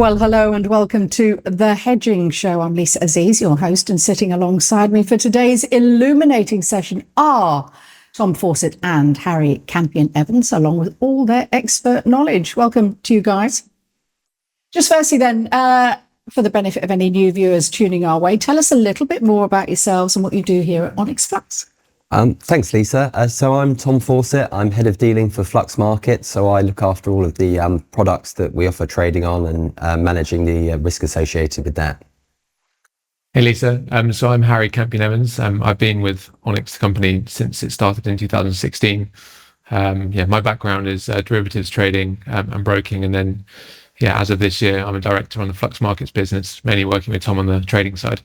Well, hello and welcome to the Hedging Show. I'm Lisa Aziz, your host, and sitting alongside me for today's illuminating session are Tom Fawcett and Harry Campion-Evans, along with all their expert knowledge. Welcome to you guys. Just firstly then, for the benefit of any new viewers tuning our way, tell us a little bit more about yourselves and what you do here at Onyx Flux. Thanks, Lisa. So I'm Tom Fawcett. I'm head of dealing for Flux Markets. So I look after all of the products that we offer trading on and managing the risk associated with that. Hey, Lisa. So I'm Harry Campion-Evans. I've been with Onyx, the company, since it started in 2016. My background is derivatives trading and broking. And then, as of this year, I'm a director on the Flux Markets business, mainly working with Tom on the trading side.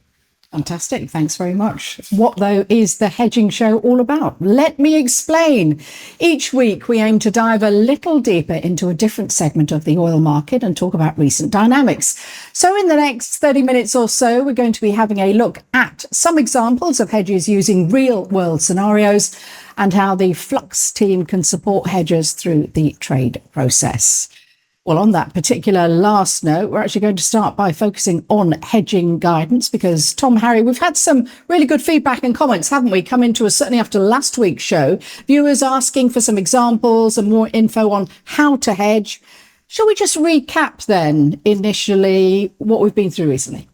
Fantastic. Thanks very much. What, though, is the Hedging Show all about? Let me explain. Each week, we aim to dive a little deeper into a different segment of the oil market and talk about recent dynamics. So in the next 30 minutes or so, we're going to be having a look at some examples of hedges using real-world scenarios and how the Flux team can support hedgers through the trade process. Well, on that particular last note, we're actually going to start by focusing on hedging guidance because, Tom, Harry, we've had some really good feedback and comments, haven't we, come into us certainly after last week's show. Viewers asking for some examples and more info on how to hedge. Shall we just recap then initially what we've been through recently?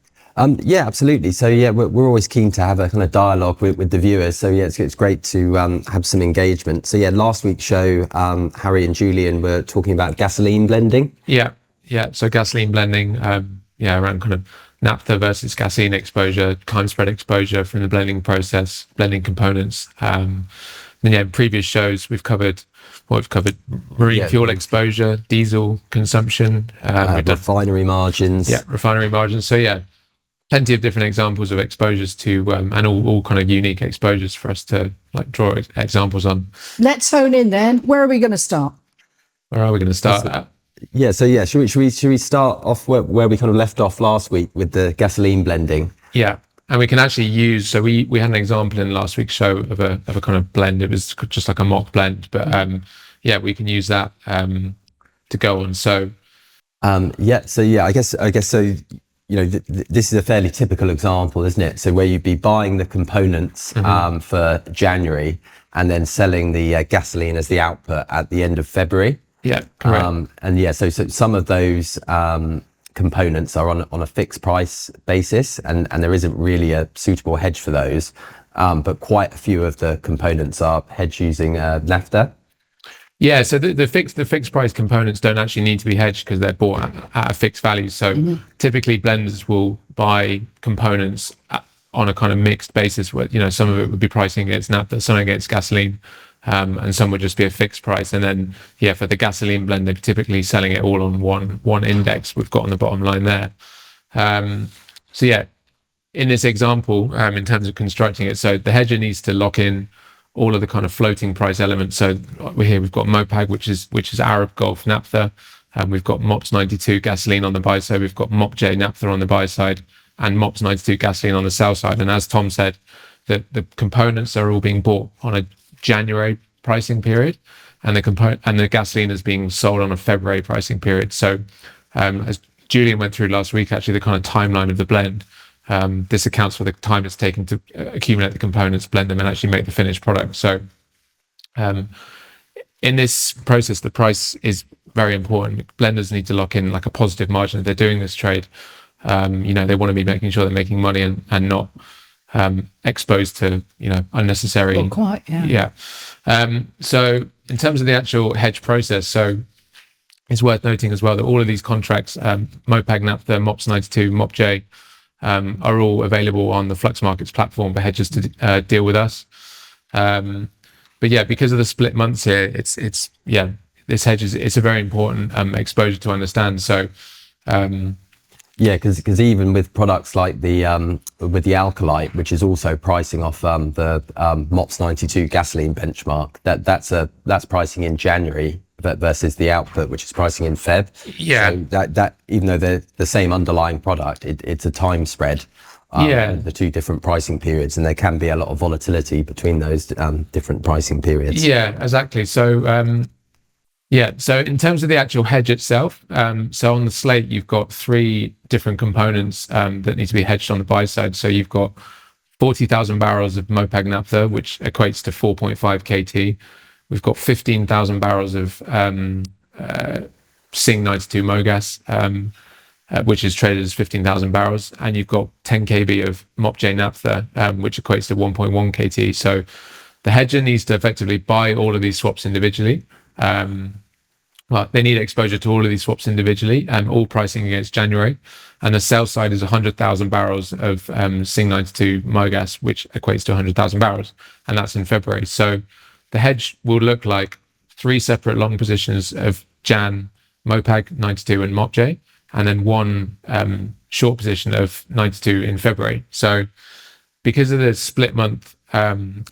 Yeah, absolutely. So we're always keen to have a kind of dialogue with the viewers. So it's great to have some engagement. So last week's show, Harry and Julian were talking about gasoline blending. Yeah. So gasoline blending, around kind of naphtha versus gasoline exposure, time spread exposure from the blending process, blending components. In previous shows we've covered marine fuel exposure, diesel consumption, refinery margins. Yeah, refinery margins. So plenty of different examples of exposures to, and all kind of unique exposures for us to draw examples on. Let's hone in then. Where are we going to start? Where are we going to start at? Should we start off where we kind of left off last week with the gasoline blending? Yeah, and we can actually use, so we had an example in last week's show of a kind of blend. It was just like a mock blend, but we can use that to go on. So I guess so. This is a fairly typical example, isn't it? So where you'd be buying the components for January and then selling the gasoline as the output at the end of February. Yeah, correct. So some of those components are on a fixed price basis, and there isn't really a suitable hedge for those. But quite a few of the components are hedged using naphtha. Yeah, so the fixed price components don't actually need to be hedged because they're bought at a fixed value. So typically blenders will buy components on a kind of mixed basis where, some of it would be pricing against naphtha, some against gasoline, and some would just be a fixed price. And then, for the gasoline blend, they're typically selling it all on one index we've got on the bottom line there. In this example, in terms of constructing it, so the hedger needs to lock in all of the kind of floating price elements. So we've got MOPAG, which is Arab Gulf naphtha. We've got MOPS 92 gasoline on the buy side. We've got MopJ naphtha on the buy side and MOPS 92 gasoline on the sell side. And as Tom said, the components are all being bought on a January pricing period, and the gasoline is being sold on a February pricing period. So as Julian went through last week, actually the kind of timeline of the blend, this accounts for the time it's taken to accumulate the components, blend them, and actually make the finished product. So in this process, the price is very important. Blenders need to lock in like a positive margin if they're doing this trade. They want to be making sure they're making money and not exposed to unnecessary. Not quite, yeah. So in terms of the actual hedge process, so it's worth noting as well that all of these contracts, MOPAG naphtha, MOPS 92, MopJ, are all available on the Flux Markets platform for hedgers to deal with us. Because of the split months here, this hedge it's a very important exposure to understand. So because even with products like the alkalite, which is also pricing off the MOPS 92 gasoline benchmark, that's pricing in January versus the output, which is pricing in Feb. So that even though they're the same underlying product, it's a time spread. The two different pricing periods, and there can be a lot of volatility between those different pricing periods. Yeah, exactly. So Yeah, so in terms of the actual hedge itself, so on the slate, you've got three different components that need to be hedged on the buy side. So you've got 40,000 barrels of MOPAG naphtha, which equates to 4.5 KT. We've got 15,000 barrels of Sing 92 MOGAS, which is traded as 15,000 barrels. And you've got 10 kb of MopJ naphtha, which equates to 1.1 KT. So the hedger needs to effectively buy all of these swaps individually. Well, they need exposure to all of these swaps individually, all pricing against January. And the sell side is 100,000 barrels of Sing 92 MOGAS, which equates to 100,000 barrels. And that's in February. So the hedge will look like three separate long positions of Jan, MOPAG 92 and MopJ, and then one short position of 92 in February. So because of the split month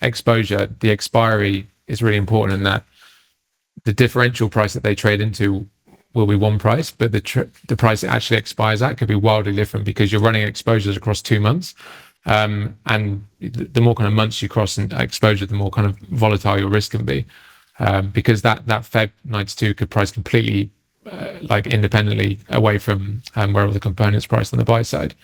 exposure, the expiry is really important in that the differential price that they trade into will be one price, but the price it actually expires at could be wildly different because you're running exposures across 2 months. And the more kind of months you cross in exposure, the more kind of volatile your risk can be. Because that Feb 92 could price completely like independently away from where all the components priced on the buy side.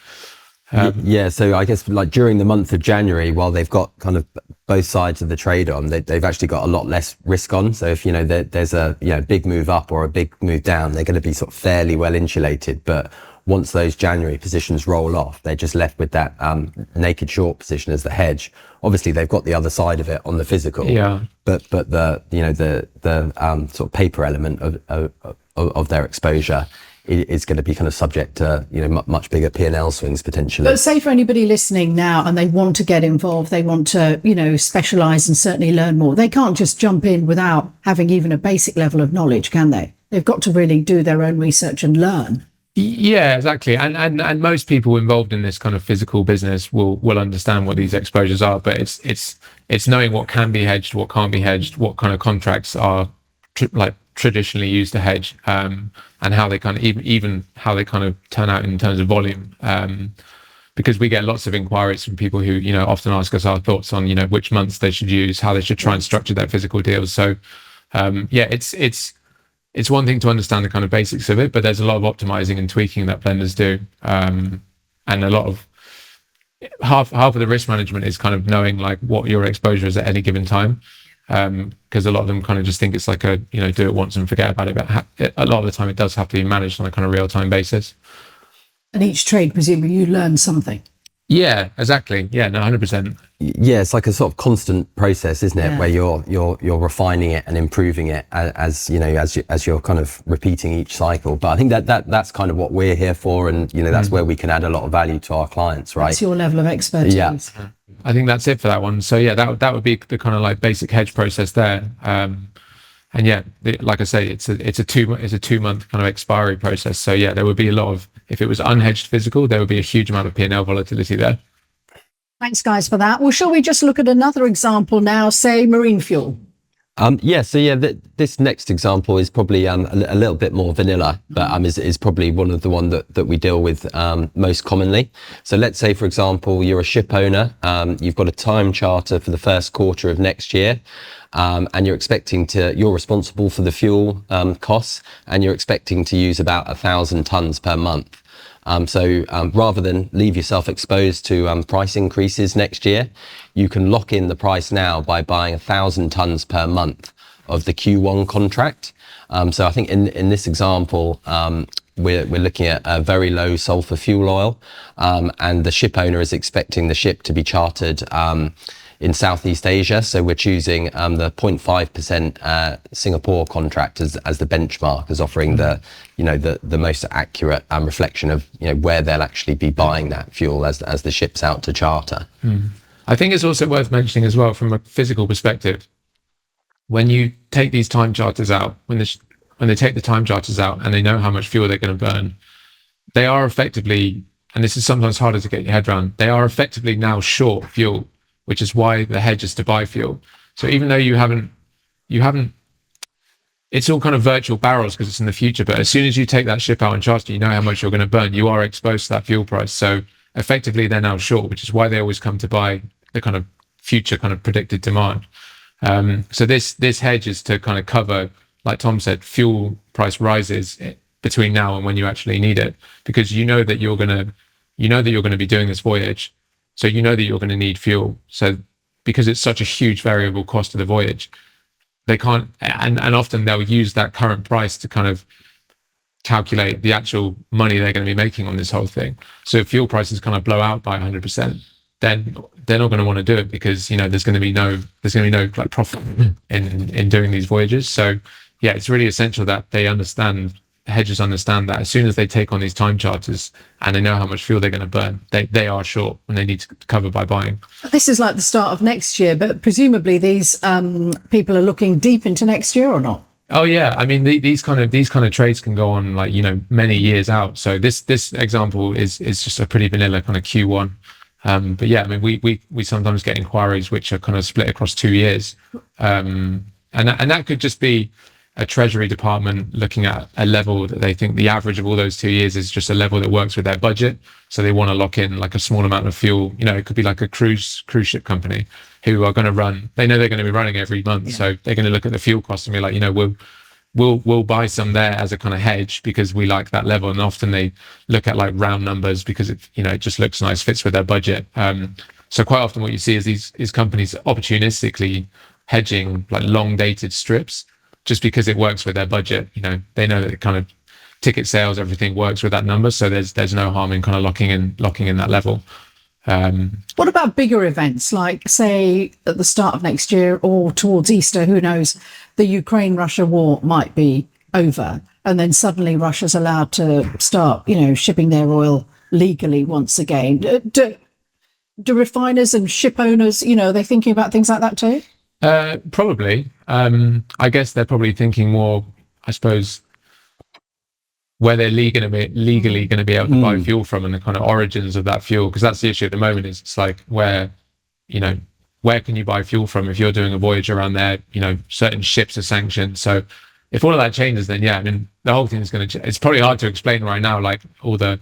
Yeah, so I guess like during the month of January, while they've got kind of both sides of the trade on, they've actually got a lot less risk on. So if there's a big move up or a big move down, they're going to be sort of fairly well insulated. But once those January positions roll off, they're just left with that naked short position as the hedge. Obviously, they've got the other side of it on the physical. Yeah. But the sort of paper element of their exposure is going to be kind of subject to much bigger P&L swings potentially. But say for anybody listening now and they want to get involved, they want to specialize and certainly learn more, they can't just jump in without having even a basic level of knowledge, can they? They've got to really do their own research and learn. Yeah, exactly. And most people involved in this kind of physical business will understand what these exposures are, but it's knowing what can be hedged, what can't be hedged, what kind of contracts are traditionally used to hedge, and how they kind of even how they kind of turn out in terms of volume. Because we get lots of inquiries from people who often ask us our thoughts on which months they should use, how they should try and structure their physical deals. So it's one thing to understand the kind of basics of it, but there's a lot of optimizing and tweaking that blenders do, and a lot of half of the risk management is kind of knowing like what your exposure is at any given time. Because a lot of them kind of just think it's like a do it once and forget about it, but a lot of the time it does have to be managed on a kind of real-time basis. And each trade, presumably you learn something. Yeah, exactly. Yeah, no, 100%. Yeah, it's like a sort of constant process, isn't it? Yeah. Where you're refining it and improving it as you're kind of repeating each cycle. But I think that's kind of what we're here for, and that's where we can add a lot of value to our clients, right? That's your level of expertise. Yeah. I think that's it for that one. So yeah, that would be the kind of like basic hedge process there. And yeah, like I say, it's a 2 month kind of expiry process. So yeah, there would be a lot of, if it was unhedged physical, there would be a huge amount of P&L volatility there. Thanks, guys, for that. Well, shall we just look at another example now, say marine fuel? This next example is probably a little bit more vanilla, but is probably one of the one that we deal with most commonly. So let's say, for example, you're a ship owner, you've got a time charter for the first quarter of next year, and you're responsible for the fuel costs, and you're expecting to use about 1,000 tons per month. So rather than leave yourself exposed to price increases next year, you can lock in the price now by buying 1,000 tons per month of the Q1 contract. So I think in this example, we're looking at a very low sulfur fuel oil, and the ship owner is expecting the ship to be chartered in Southeast Asia. So we're choosing the 0.5% Singapore contract as the benchmark, as offering the most accurate reflection of where they'll actually be buying that fuel as the ship's out to charter. I think it's also worth mentioning as well from a physical perspective, when you take these time charters out, when they take the time charters out and they know how much fuel they're going to burn, they are effectively, and this is sometimes harder to get your head around, they are effectively now short fuel, which is why the hedge is to buy fuel. So even though you haven't, it's all kind of virtual barrels because it's in the future, but as soon as you take that ship out and charter, you know how much you're going to burn, you are exposed to that fuel price. So effectively they're now short, which is why they always come to buy the kind of future kind of predicted demand. So this hedge is to kind of cover like Tom said, fuel price rises between now and when you actually need it, because you know that you're going to be doing this voyage, so you know that you're going to need fuel. So because it's such a huge variable cost of the voyage, they can't, and often they'll use that current price to kind of calculate the actual money they're going to be making on this whole thing. So if fuel prices kind of blow out by 100%, then they're not going to want to do it, because there's going to be no like profit in doing these voyages. So yeah, it's really essential that hedgers understand that as soon as they take on these time charters and they know how much fuel they're going to burn, they are short and they need to cover by buying. This is like the start of next year, but presumably these people are looking deep into next year, or not? Oh yeah, I mean these kind of trades can go on like many years out. So this example is just a pretty vanilla kind of Q1. But yeah, I mean we sometimes get inquiries which are kind of split across 2 years, and that could just be a treasury department looking at a level that they think the average of all those 2 years is just a level that works with their budget. So they want to lock in like a small amount of fuel. It could be like a cruise ship company who are going to run. They know they're going to be running every month, so they're going to look at the fuel cost and be like, we'll buy some there as a kind of hedge because we like that level. And often they look at like round numbers because it just looks nice, fits with their budget. So quite often what you see is these companies opportunistically hedging like long dated strips, just because it works with their budget. They know that it kind of ticket sales, everything works with that number. So there's no harm in kind of locking in that level. What about bigger events, like say at the start of next year or towards Easter? Who knows? The Ukraine-Russia war might be over, and then suddenly Russia's allowed to start, shipping their oil legally once again. Do refiners and ship owners, are they thinking about things like that too? Probably. I guess they're probably thinking more, I suppose, where they're legally going to be able to buy fuel from and the kind of origins of that fuel, because that's the issue at the moment. Is it's like where can you buy fuel from if you're doing a voyage around there? Certain ships are sanctioned. So if all of that changes, then yeah, I mean the whole thing is going to. It's probably hard to explain right now, like all the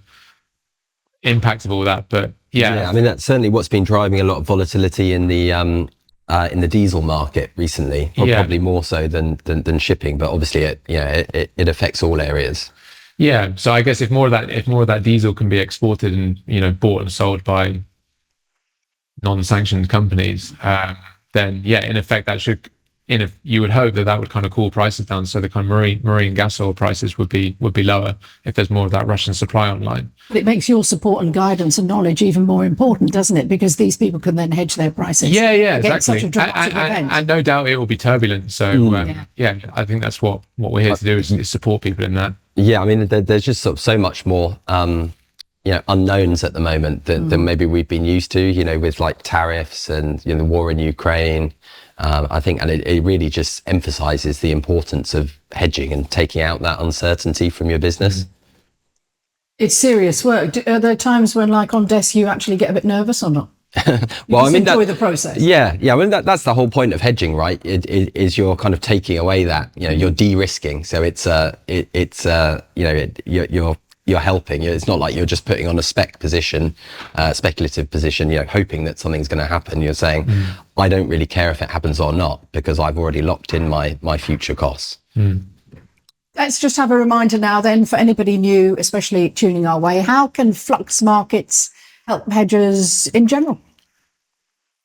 impact of all that. But yeah, I mean that's certainly what's been driving a lot of volatility in the diesel market recently, probably more so than shipping, but obviously it affects all areas. Yeah, so I guess if more of that diesel can be exported and bought and sold by non-sanctioned companies, then yeah, in effect that should, you would hope that would kind of cool prices down, so the kind of marine gas oil prices would be lower if there's more of that Russian supply online. But it makes your support and guidance and knowledge even more important, doesn't it? Because these people can then hedge their prices. Yeah, exactly. Such a dramatic event. And no doubt it will be turbulent. So I think that's what we're here to do is support people in that. Yeah, I mean there's just sort of so much more unknowns at the moment than maybe we've been used to, with like tariffs and the war in Ukraine. I think, and it really just emphasizes the importance of hedging and taking out that uncertainty from your business. It's serious work. Are there times when, like on desk, you actually get a bit nervous or not? Well, I mean, enjoy the process. Yeah. I mean, that's the whole point of hedging, right? It is you're kind of taking away that, you're de-risking. So you're helping. It's not like you're just putting on a speculative position, hoping that something's going to happen. You're saying, I don't really care if it happens or not, because I've already locked in my future costs. Let's just have a reminder now then for anybody new, especially tuning our way. How can Flux markets help hedgers in general?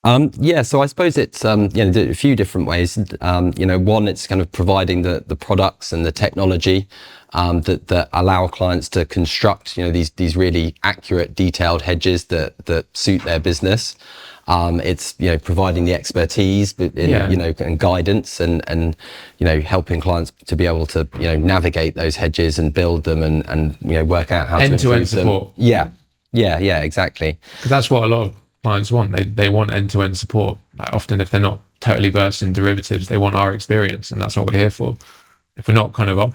So I suppose it's a few different ways. One, it's kind of providing the products and the technology that allow clients to construct these really accurate, detailed hedges that suit their business. It's providing the expertise and guidance and helping clients to be able to navigate those hedges and build them and work out how to improve them. End-to-end support. Yeah, exactly. Because that's what a lot of clients want. They want end-to-end support. Like often, if they're not totally versed in derivatives, they want our experience, and that's what we're here for. If we're not kind of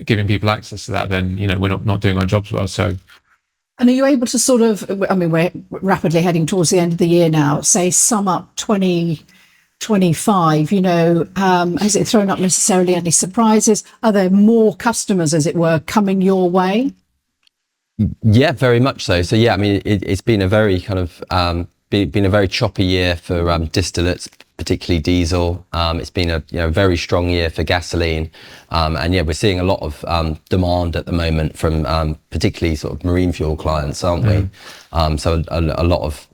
giving people access to that, then we're not doing our jobs well. So. And are you able to sort of, I mean, we're rapidly heading towards the end of the year now, say sum up 2025, has it thrown up necessarily any surprises? Are there more customers, as it were, coming your way? Yeah, very much so. So yeah, I mean, it's been a very kind of, been a very choppy year for distillates, particularly diesel. It's been a very strong year for gasoline, and we're seeing a lot of demand at the moment from particularly sort of marine fuel clients, aren't we? So a lot of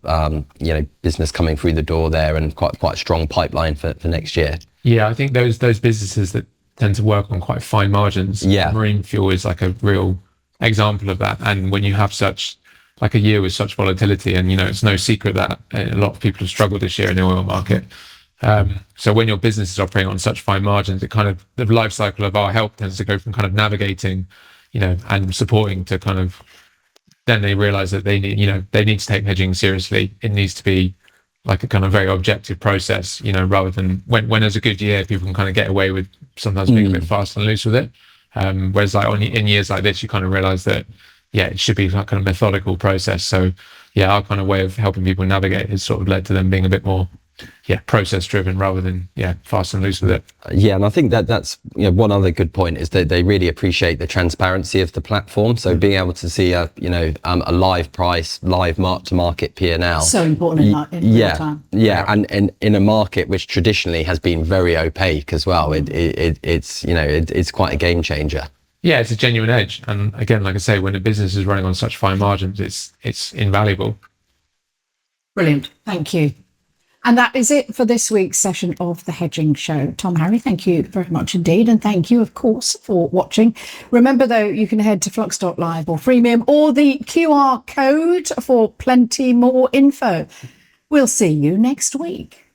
business coming through the door there, and quite a strong pipeline for next year. Yeah, I think those businesses that tend to work on quite fine margins. Yeah, marine fuel is like a real example of that. And when you have such like a year with such volatility, and it's no secret that a lot of people have struggled this year in the oil market. So when your business is operating on such fine margins, it kind of, the life cycle of our help tends to go from kind of navigating, and supporting to kind of, then they realize that they need to take hedging seriously. It needs to be like a kind of very objective process, rather than when there's a good year, people can kind of get away with sometimes being a bit fast and loose with it. Whereas like in years like this, you kind of realize that, it should be like kind of methodical process. So our kind of way of helping people navigate has sort of led to them being a bit more process driven rather than fast and loose with it. And I think that's one other good point is that they really appreciate the transparency of the platform. So being able to see a live price, live mark to market P&L, so important in real time. And in a market which traditionally has been very opaque as well, it's quite a game changer. It's a genuine edge, and again, like I say, when a business is running on such fine margins, it's invaluable. Brilliant, thank you. And that is it for this week's session of the Hedging Show. Tom, Harry, thank you very much indeed. And thank you, of course, for watching. Remember, though, you can head to flux.live or freemium or the QR code for plenty more info. We'll see you next week.